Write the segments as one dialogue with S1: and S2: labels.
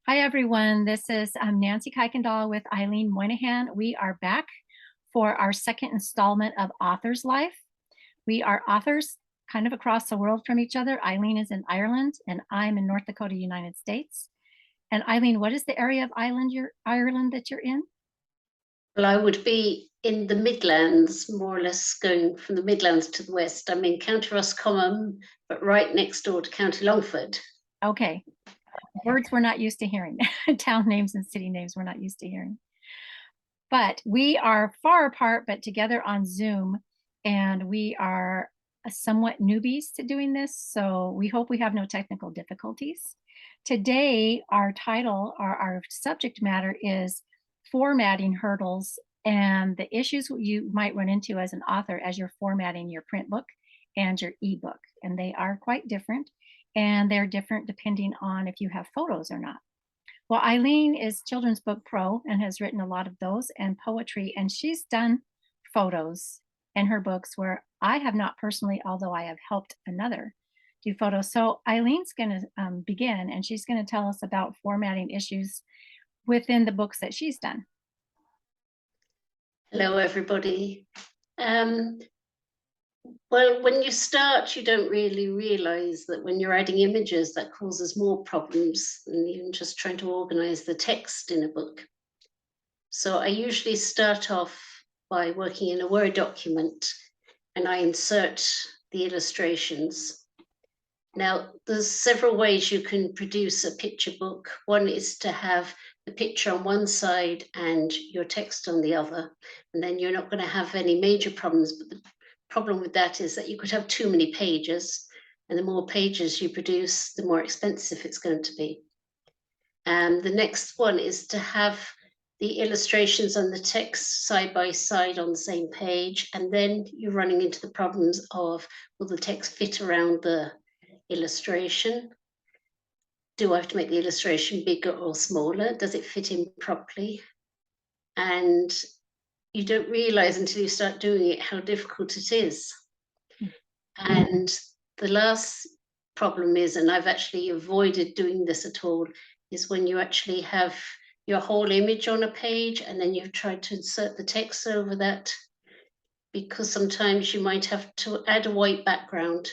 S1: Hi, everyone. This is Nancy Kuykendall with Eileen Moynihan. We are back for our second installment of Author's Life. We are authors kind of across the world from each other. Eileen is in Ireland, and I'm in North Dakota, United States. And Eileen, what is the area of Ireland that you're in?
S2: Well, I would be in the Midlands, more or less going from the Midlands to the west. I'm in County Roscommon, but right next door to County Longford.
S1: Okay, words we're not used to hearing, town names and city names we're not used to hearing. But we are far apart, but together on Zoom, and we are somewhat newbies to doing this, so we hope we have no technical difficulties. Today, our title, or our subject matter is formatting hurdles and the issues you might run into as an author as you're formatting your print book and your ebook. And they are quite different, and they're different depending on if you have photos or not. Well, Eileen is children's book pro and has written a lot of those and poetry, and she's done photos in her books where I have not personally, although I have helped another do photos. So Eileen's going to begin, and she's going to tell us about formatting issues within the books that she's done.
S2: Hello, everybody. Well, when you start, you don't really realize that when you're adding images, that causes more problems than even just trying to organize the text in a book. So I usually start off by working in a Word document and I insert the illustrations. Now, there's several ways you can produce a picture book. One is to have the picture on one side and your text on the other, and then you're not going to have any major problems. But the problem with that is that you could have too many pages, and the more pages you produce, the more expensive it's going to be. And the next one is to have the illustrations and the text side by side on the same page, and then you're running into the problems of, will the text fit around the illustration? Do I have to make the illustration bigger or smaller? Does it fit in properly? And you don't realize until you start doing it how difficult it is. And the last problem is, and I've actually avoided doing this at all, is when you actually have your whole image on a page and then you've tried to insert the text over that, because sometimes you might have to add a white background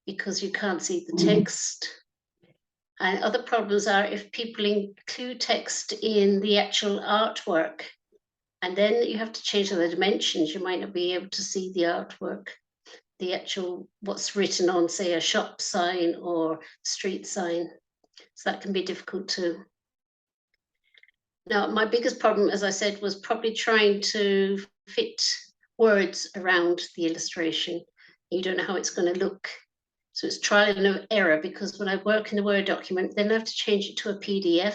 S2: because you can't see the text. And other problems are if people include text in the actual artwork, and then you have to change the dimensions, you might not be able to see the artwork, the actual what's written on, say, a shop sign or street sign. So that can be difficult too. Now, my biggest problem, as I said, was probably trying to fit words around the illustration. You don't know how it's going to look. So it's trial and error, because when I work in the Word document, then I have to change it to a PDF,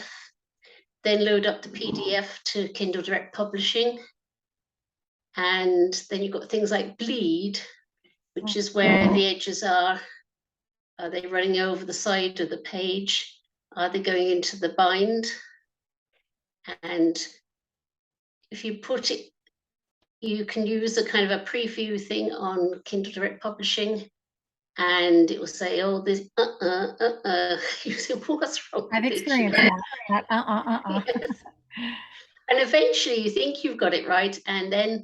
S2: then load up the PDF to Kindle Direct Publishing. And then you've got things like bleed, which is where the edges are. Are they running over the side of the page? Are they going into the bind? And if you put it, you can use a kind of a preview thing on Kindle Direct Publishing, and it will say, "Oh, this, You say, what's wrong?"
S1: I've
S2: with
S1: experienced
S2: this?
S1: that.
S2: Yes. And eventually, you think you've got it right, and then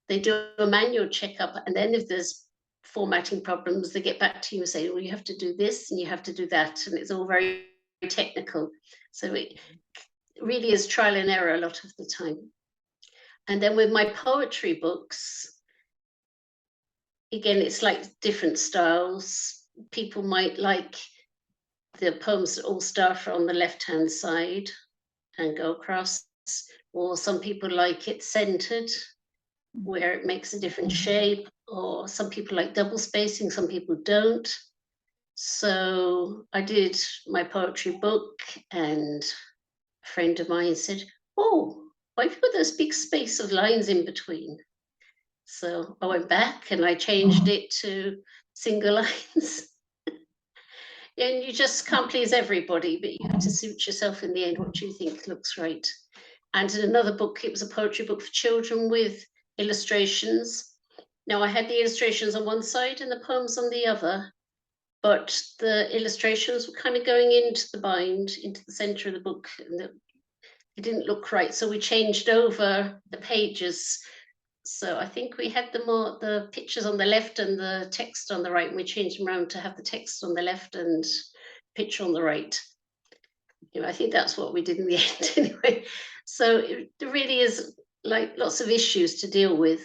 S2: they do a manual checkup, and then if there's formatting problems, they get back to you and say, "Well, you have to do this and you have to do that," and it's all very technical. So it really is trial and error a lot of the time. And then with my poetry books, again, it's like different styles. People might like the poems that all start on the left-hand side and go across, or some people like it centered, where it makes a different shape, or some people like double spacing, some people don't. So I did my poetry book, and a friend of mine said, "Oh, why have you got those big space of lines in between?" So I went back and I changed it to single lines. And you just can't please everybody, but you have to suit yourself in the end, what you think looks right. And in another book, it was a poetry book for children with illustrations. Now I had the illustrations on one side and the poems on the other. but the illustrations were kind of going into the bind, into the center of the book, and it didn't look right. So we changed over the pages. So I think we had the pictures on the left and the text on the right, and we changed them around to have the text on the left and picture on the right. I think that's what we did in the end anyway. So there really is like lots of issues to deal with.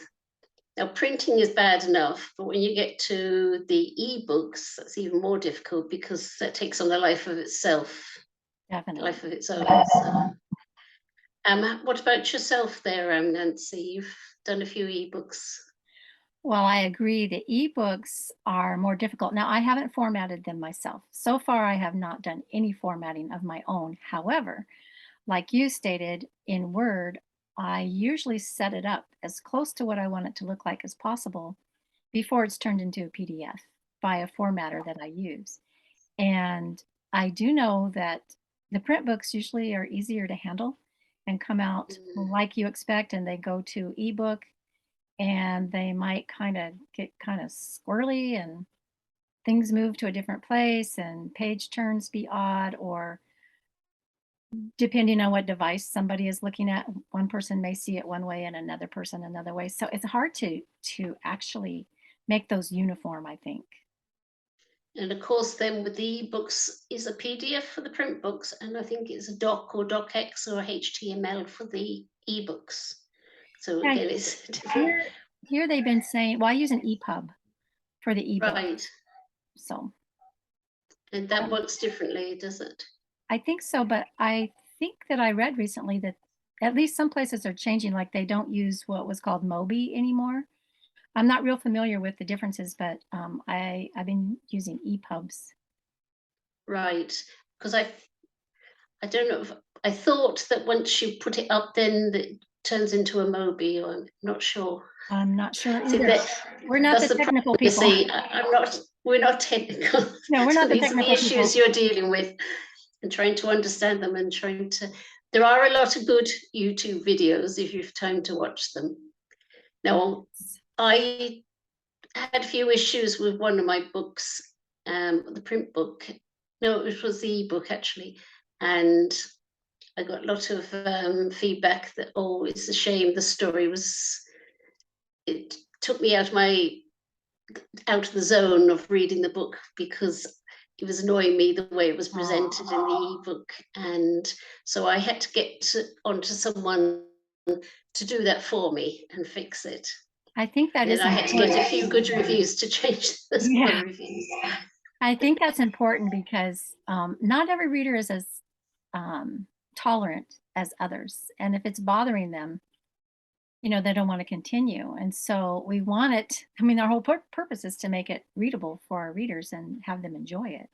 S2: Now, printing is bad enough, but when you get to the ebooks, that's even more difficult because that takes on a life of itself,
S1: Definitely.
S2: life of its own. So, what about yourself there, Nancy? You've done a few ebooks.
S1: Well, I agree. The ebooks are more difficult. Now, I haven't formatted them myself. So far, I have not done any formatting of my own. However, like you stated, in Word, I usually set it up as close to what I want it to look like as possible before it's turned into a PDF by a formatter that I use. And I do know that the print books usually are easier to handle and come out like you expect, and they go to ebook, and they might kind of get kind of squirrely and things move to a different place and page turns be odd, or depending on what device somebody is looking at, one person may see it one way and another person another way. So it's hard to actually make those uniform, I think.
S2: And of course, then with the ebooks is a PDF for the print books, and I think it's a doc or docx or HTML for the ebooks. So
S1: Yeah,
S2: again, it's different.
S1: here they've been saying, well, I use an EPUB for the ebook.
S2: Right.
S1: So
S2: And that works differently, does it?
S1: I think so, but I think that I read recently that at least some places are changing, like they don't use what was called Mobi anymore. I'm not real familiar with the differences, but I've been using EPUBs.
S2: Right. Because I don't know if I thought that once you put it up, then it turns into a Mobi, or I'm not sure.
S1: I'm not sure
S2: See,
S1: either. We're not
S2: that's
S1: the
S2: the problem.
S1: technical
S2: You
S1: people.
S2: see, I'm not. We're not technical.
S1: No, we're
S2: So
S1: not the
S2: these are the
S1: technical people.
S2: issues you're dealing with, and trying to understand them, and trying to. There are a lot of good YouTube videos if you've time to watch them. Now, I had a few issues with one of my books, the print book. No, it was the ebook actually, and I got a lot of feedback that, oh, it's a shame the story was. It took me out of the zone of reading the book because it was annoying me the way it was presented in the ebook, and so I had to get onto someone to do that for me and fix it.
S1: I think that
S2: And then
S1: is
S2: I had to get a
S1: important.
S2: few good reviews to change some of
S1: Yeah,
S2: the reviews.
S1: I think that's important because not every reader is as tolerant as others. And if it's bothering them, they don't want to continue. And so we want it. I mean, our whole purpose is to make it readable for our readers and have them enjoy it.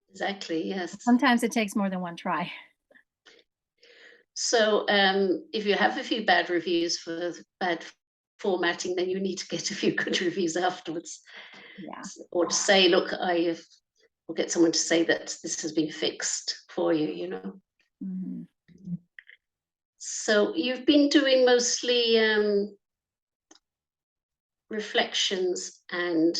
S2: Exactly, yes.
S1: Sometimes it takes more than one try.
S2: So if you have a few bad reviews for bad formatting, then you need to get a few good reviews afterwards.
S1: Yeah.
S2: Or to say, look, will get someone to say that this has been fixed for you.
S1: Mm-hmm.
S2: So you've been doing mostly reflections and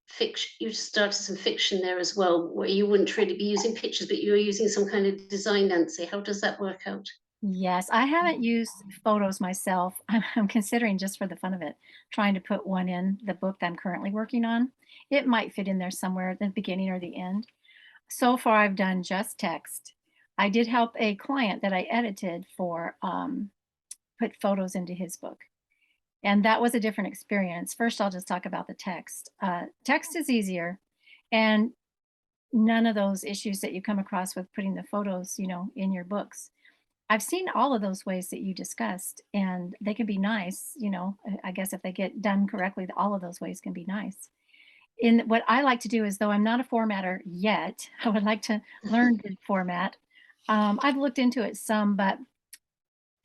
S2: fiction. You started some fiction there as well, where you wouldn't really be using pictures, but you were using some kind of design, Nancy. How does that work out?
S1: Yes, I haven't used photos myself. I'm considering, just for the fun of it, trying to put one in the book that I'm currently working on. It might fit in there somewhere at the beginning or the end. So far, I've done just text. I did help a client that I edited for put photos into his book. And that was a different experience. First, I'll just talk about the text. Text is easier, and none of those issues that you come across with putting the photos, in your books. I've seen all of those ways that you discussed, and they can be nice. I guess if they get done correctly, all of those ways can be nice. In what I like to do is, though I'm not a formatter yet, I would like to learn to format. I've looked into it some, but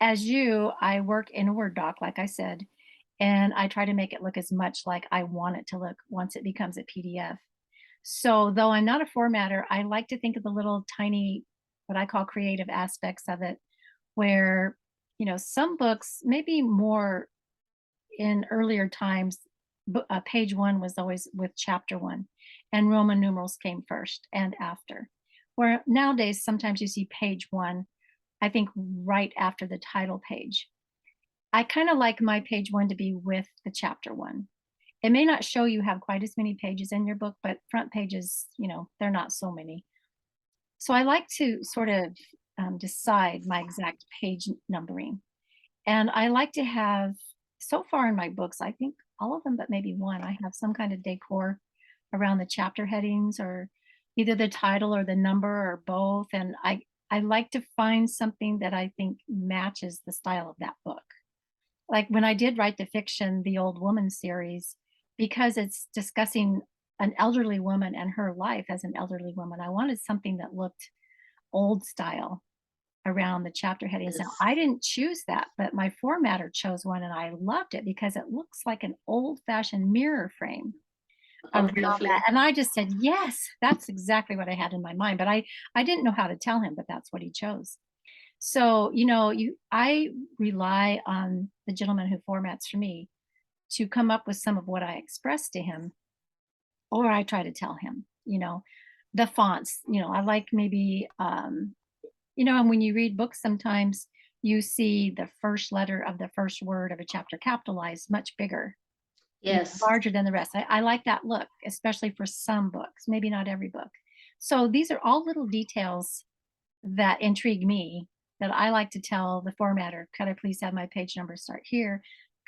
S1: as I work in a Word doc, like I said, and I try to make it look as much like I want it to look once it becomes a PDF. So though I'm not a formatter, I like to think of the little tiny, what I call creative aspects of it, where, some books, maybe more in earlier times, page one was always with chapter one. and Roman numerals came first and after. Where nowadays, sometimes you see page one, I think right after the title page. I kind of like my page one to be with the chapter one. It may not show you have quite as many pages in your book, but front pages, they're not so many. So I like to sort of decide my exact page numbering. And I like to have, so far in my books, I think all of them, but maybe one, I have some kind of decor around the chapter headings or either the title or the number or both. And I like to find something that I think matches the style of that book. Like when I did write the fiction, the Old Woman series, because it's discussing an elderly woman and her life as an elderly woman, I wanted something that looked old style around the chapter headings. Now,
S2: Yes.
S1: I didn't choose that, but my formatter chose one and I loved it because it looks like an old-fashioned mirror frame
S2: Oh,
S1: around that.
S2: lovely.
S1: And I just said, yes, that's exactly what I had in my mind. But I didn't know how to tell him, but that's what he chose. So, I rely on the gentleman who formats for me to come up with some of what I express to him, or I try to tell him, the fonts, I like maybe and when you read books, sometimes you see the first letter of the first word of a chapter capitalized much bigger,
S2: Yes.
S1: larger than the rest. I like that look, especially for some books, maybe not every book. So these are all little details that intrigue me that I like to tell the formatter, could I please have my page number start here?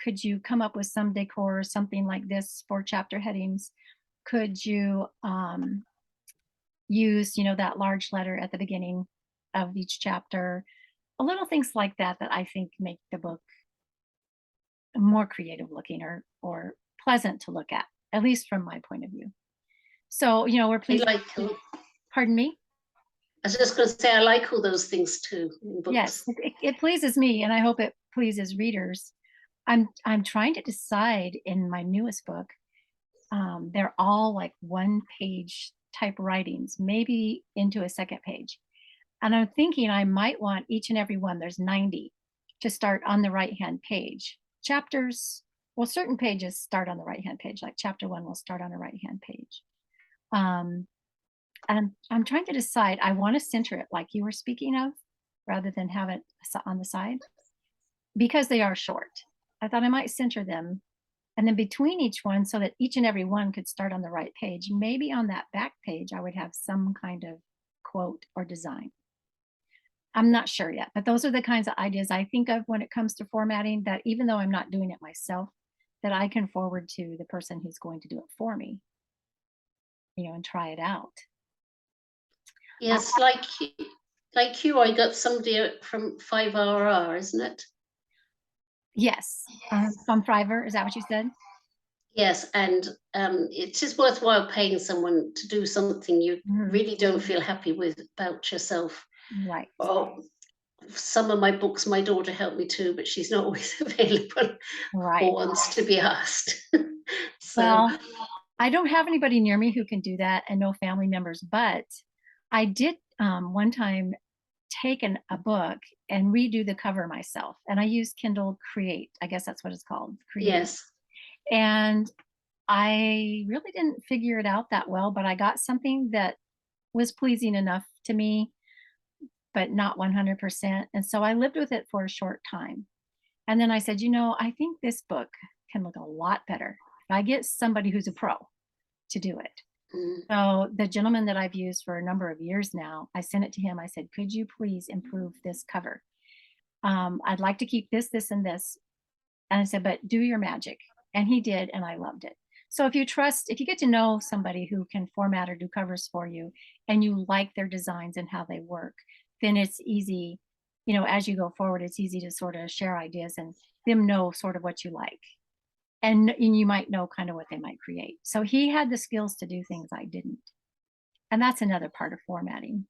S1: Could you come up with some decor or something like this for chapter headings? Could you use, that large letter at the beginning of each chapter? Little things like that that I think make the book more creative looking or pleasant to look at least from my point of view. So, we're
S2: I
S1: pleased.
S2: like,
S1: Pardon me?
S2: I was just going to say, I like all those things too in
S1: Yes,
S2: books.
S1: it pleases me, and I hope it pleases readers. I'm trying to decide in my newest book. They're all like one page type writings, maybe into a second page. And I'm thinking I might want each and every one, there's 90, to start on the right hand page. Chapters, well, certain pages start on the right hand page, like chapter one will start on a right hand page. Um, and I'm trying to decide, I want to center it like you were speaking of, rather than have it on the side, because they are short. I thought I might center them. And then between each one, so that each and every one could start on the right page, maybe on that back page, I would have some kind of quote or design. I'm not sure yet, but those are the kinds of ideas I think of when it comes to formatting, that even though I'm not doing it myself, that I can forward to the person who's going to do it for me, and try it out.
S2: Yes, like you, I got somebody out from 5RR, isn't it?
S1: Yes. From Fiverr, is that what you said?
S2: Yes, and it is worthwhile paying someone to do something you
S1: Mhm.
S2: really don't feel happy with about yourself.
S1: Right.
S2: Oh, some of my books, my daughter helped me too, but she's not always available
S1: Right.
S2: or wants to be asked. So,
S1: Well, I don't have anybody near me who can do that and no family members, but I did one time take a book and redo the cover myself. And I used Kindle Create. I guess that's what it's called, Create.
S2: yes,
S1: And I really didn't figure it out that well, but I got something that was pleasing enough to me, but not 100%. And so I lived with it for a short time. And then I said, I think this book can look a lot better if I get somebody who's a pro to do it.
S2: mm,
S1: So the gentleman that I've used for a number of years now, I sent it to him. I said, could you please improve this cover? I'd like to keep this, this, and this. And I said, but do your magic. And he did, and I loved it. So if you get to know somebody who can format or do covers for you and you like their designs and how they work, then it's easy, as you go forward, it's easy to sort of share ideas and them know sort of what you like. And you might know kind of what they might create. So he had the skills to do things I didn't. And that's another part of formatting.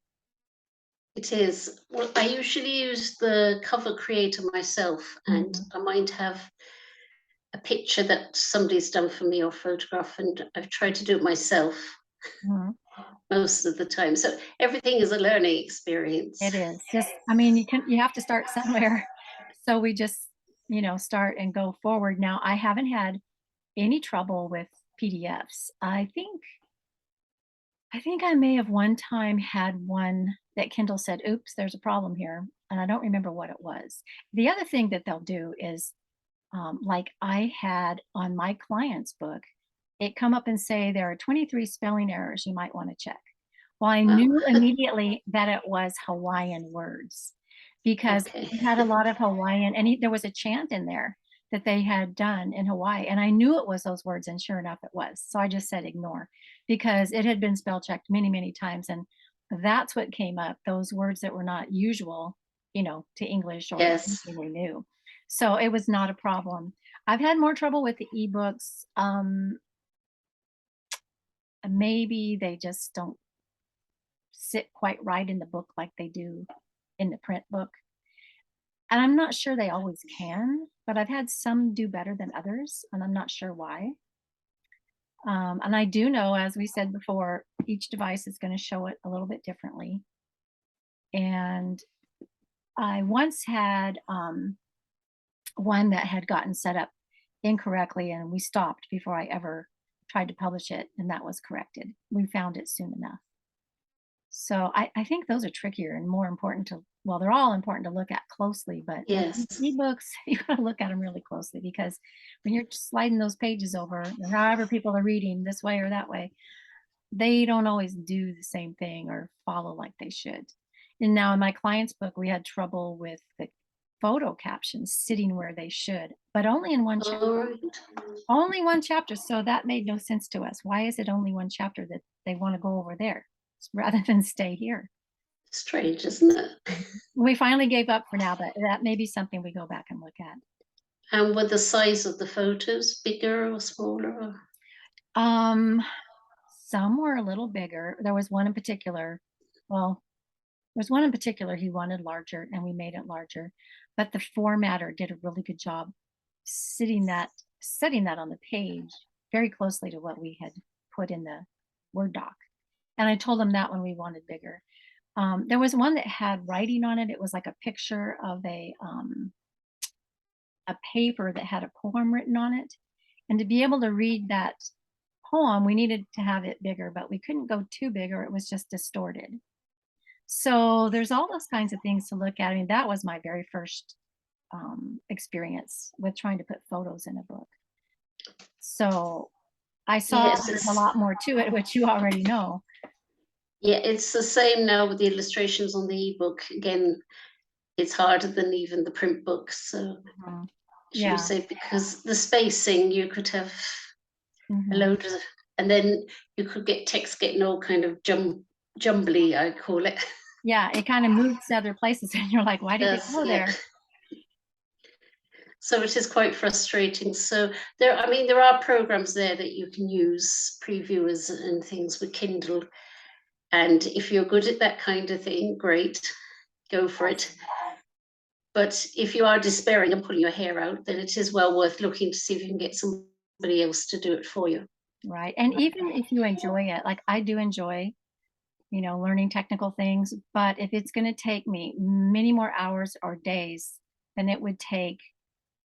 S2: it is. Well, I usually use the cover creator myself, and
S1: Mhm.
S2: I might have a picture that somebody's done for me or photograph, and I've tried to do it myself
S1: Mhm.
S2: most of the time. So everything is a learning experience.
S1: It is just, I mean, you have to start somewhere. So we just, start and go forward. Now, I haven't had any trouble with PDFs. I think I think I may have one time had one that Kindle said, "Oops, there's a problem here," and I don't remember what it was. The other thing that they'll do is, like I had on my client's book, it come up and say, "There are 23 spelling errors you might wanna check." Well, I
S2: Wow.
S1: knew immediately that it was Hawaiian words because
S2: Okay.
S1: he had a lot of Hawaiian and there was a chant in there that they had done in Hawaii, and I knew it was those words, and sure enough, it was. So I just said ignore because it had been spell checked many, many times, and that's what came up, those words that were not usual, to English or
S2: Yes.
S1: anything we knew. So it was not a problem. I've had more trouble with the ebooks. Maybe they just don't sit quite right in the book like they do in the print book. And I'm not sure they always can, but I've had some do better than others, and I'm not sure why. And I do know, as we said before, each device is going to show it a little bit differently. And I once had one that had gotten set up incorrectly, and we stopped before I ever tried to publish it, and that was corrected. We found it soon enough. So I think those are trickier and more important to, well, they're all important to look at closely, but with
S2: Yes.
S1: ebooks, you gotta look at them really closely because when you're sliding those pages over, or however people are reading this way or that way, they don't always do the same thing or follow like they should. And now in my client's book, we had trouble with the photo captions sitting where they should, but only in one chapter.
S2: All right.
S1: Only one chapter, so that made no sense to us. Why is it only one chapter that they wanna go over there rather than stay here?
S2: Strange, isn't it?
S1: We finally gave up for now, but that may be something we go back and look at.
S2: And were the size of the photos bigger or smaller? Or?
S1: Um, some were a little bigger. There was one in particular, well, there's one in particular he wanted larger and we made it larger, but the formatter did a really good job sitting that setting that on the page very closely to what we had put in the Word doc. And I told him that when we wanted bigger. There was one that had writing on it. It was like a picture of a paper that had a poem written on it. And to be able to read that poem, we needed to have it bigger, but we couldn't go too big or it was just distorted. So there's all those kinds of things to look at. I mean, that was my very first experience with trying to put photos in a book. So I saw
S2: Yes,
S1: there's a lot more to it, which you already know.
S2: it's the same now with the illustrations on the ebook. Again, it's harder than even the print books. So
S1: Mhm.
S2: should we
S1: Yeah.
S2: say because the spacing you could have a
S1: Hmm.
S2: load of, and then you could get text getting all kind of jumbly, I call it.
S1: Yeah. It kind of moves to other places, and you're like, why did it
S2: Yes,
S1: go
S2: yeah.
S1: there?
S2: So it is quite frustrating. So there, I mean, there are programs there that you can use, previewers and things with Kindle. And if you're good at that kind of thing, great, go for it. But if you are despairing and pulling your hair out, then it is well worth looking to see if you can get somebody else to do it for you.
S1: Right. And even if you enjoy it, like I do enjoy, learning technical things, but if it's going to take me many more hours or days than it would take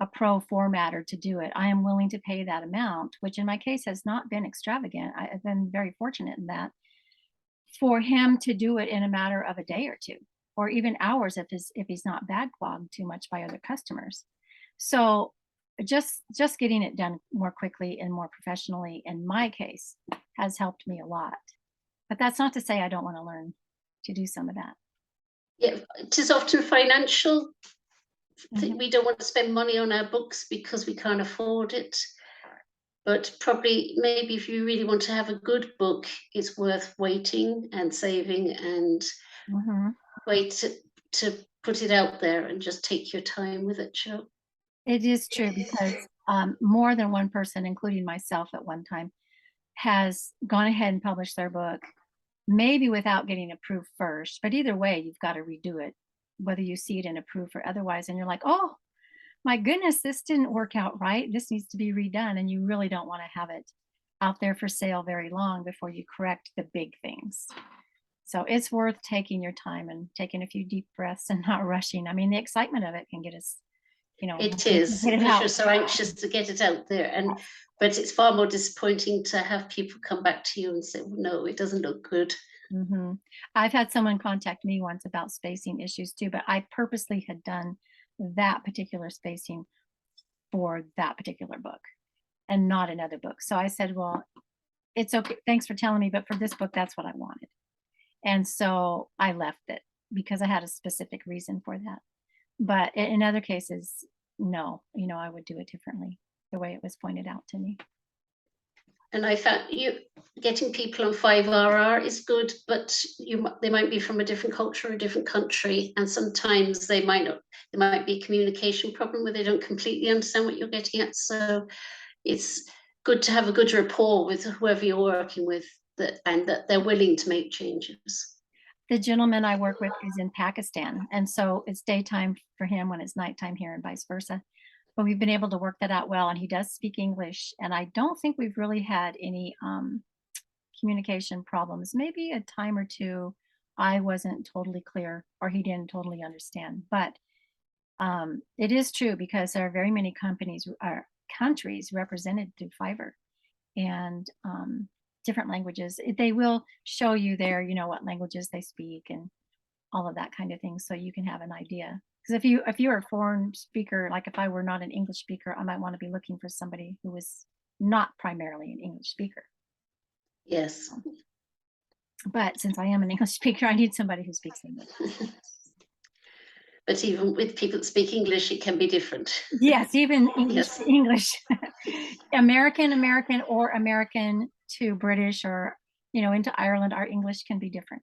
S1: a pro formatter to do it, I am willing to pay that amount, which in my case has not been extravagant. I've been very fortunate in that for him to do it in a matter of a day or two, or even hours if he's not backlogged too much by other customers. So just getting it done more quickly and more professionally in my case has helped me a lot. But that's not to say I don't want to learn to do some of that.
S2: Yeah, it is often financial.
S1: Mhm.
S2: We don't want to spend money on our books because we can't afford it. But probably, maybe if you really want to have a good book, it's worth waiting and saving and
S1: Mhm.
S2: wait to put it out there and just take your time with it, Joe.
S1: It is true because more than one person, including myself at one time, has gone ahead and published their book, maybe without getting approved first. But either way, you've got to redo it, whether you see it in approved or otherwise. And you're like, oh, my goodness, this didn't work out right. This needs to be redone. And you really don't want to have it out there for sale very long before you correct the big things. So it's worth taking your time and taking a few deep breaths and not rushing. I mean, the excitement of it you know,
S2: It
S1: looking to
S2: is,
S1: get it
S2: because you're
S1: out.
S2: so anxious to get it out there. But it's far more disappointing to have people come back to you and say, well, no, it doesn't look good.
S1: I've had someone contact me once about spacing issues too, but I purposely had done that particular spacing for that particular book and not another book. So I said, well, it's okay. Thanks for telling me, but for this book, that's what I wanted. And so I left it because I had a specific reason for that. But in other cases, no, you know, I would do it differently the way it was pointed out to me.
S2: And I found you getting people on 5RR is good, but they might be from a different culture, a different country, and sometimes they might not. There might be a communication problem where they don't completely understand what you're getting at. So it's good to have a good rapport with whoever you're working with, and that they're willing to make changes.
S1: The gentleman I work with is in Pakistan, and so it's daytime for him when it's nighttime here, and vice versa. But we've been able to work that out well, and he does speak English, and I don't think we've really had any communication problems. Maybe a time or two I wasn't totally clear or he didn't totally understand. But it is true because there are very many companies or countries represented through Fiverr, and different languages. They will show you there, you know, what languages they speak and all of that kind of thing, so you can have an idea. Because if you're a foreign speaker, like if I were not an English speaker, I might want to be looking for somebody who was not primarily an English speaker.
S2: Yes.
S1: But since I am an English speaker, I need somebody who speaks English.
S2: But even with people that speak English, it can be different.
S1: Yes, even English
S2: Yes.
S1: to English. American or American to British or, you know, into Ireland, our English can be different.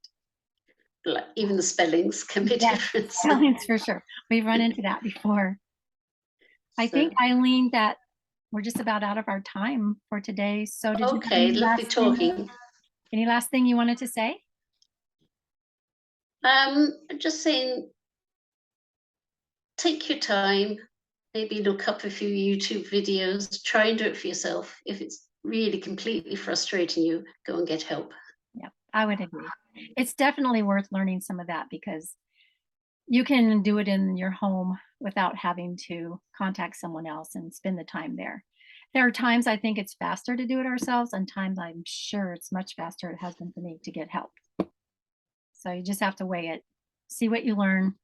S2: Like, even the spellings can be
S1: Yes,
S2: different.
S1: spellings for sure. We've run into that before. I think, Eileen, that we're just about out of our time for today. So did you have
S2: Okay, lovely talking.
S1: Any last thing you wanted to say?
S2: Just saying, take your time, maybe look up a few YouTube videos, try and do it for yourself. If it's really completely frustrating you, go and get help.
S1: Yeah, I would agree. It's definitely worth learning some of that because you can do it in your home without having to contact someone else and spend the time there. There are times I think it's faster to do it ourselves, and times I'm sure it's much faster, it has been for me, to get help. So you just have to weigh it, see what you learn.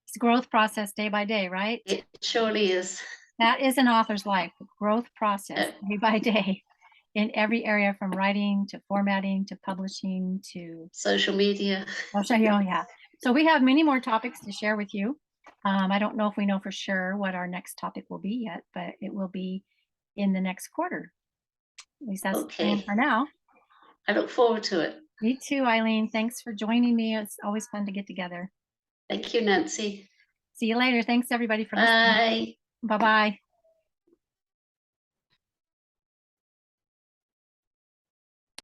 S1: It's a growth process day by day, right?
S2: It surely is.
S1: That is an author's life, a growth process day by day in every area, from writing to formatting to publishing to
S2: social media.
S1: I'll show you. Oh, yeah. So we have many more topics to share with you. I don't know if we know for sure what our next topic will be yet, but it will be in the next quarter. At least that's the plan for now.
S2: I look forward to it.
S1: Me too, Eileen. Thanks for joining me. It's always fun to get together.
S2: Thank you, Nancy.
S1: See you later. Thanks everybody for listening.
S2: Bye.
S1: Bye-bye.